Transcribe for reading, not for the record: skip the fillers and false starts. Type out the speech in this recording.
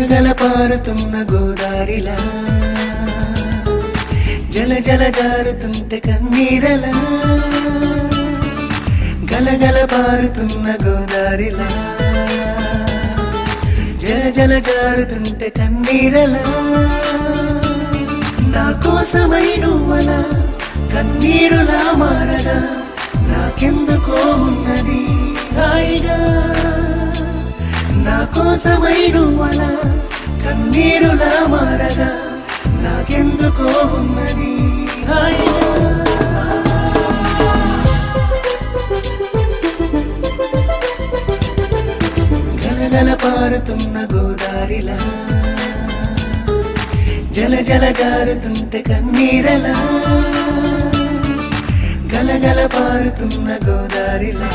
గలగల పారుతున్న గోదారిలా జల జల జారుతుంటే కన్నీరలా గలగల పారుతున్న గోదారిలా జల జల జారుతుంటే కన్నీరలా నా కోసమై నువ్వలా కన్నీరులా మారగా నాకెందుకో ఉన్నది హాయిగా నా కోసమై నువ్వలా కన్నీరులా మారగా నాకెందుకో ఉన్నది హాయిగా గలగల పారుతున్న గోదారిలా జల జల జారుతుంటే కన్నీరలా గలగల పారుతున్న గోదారిలా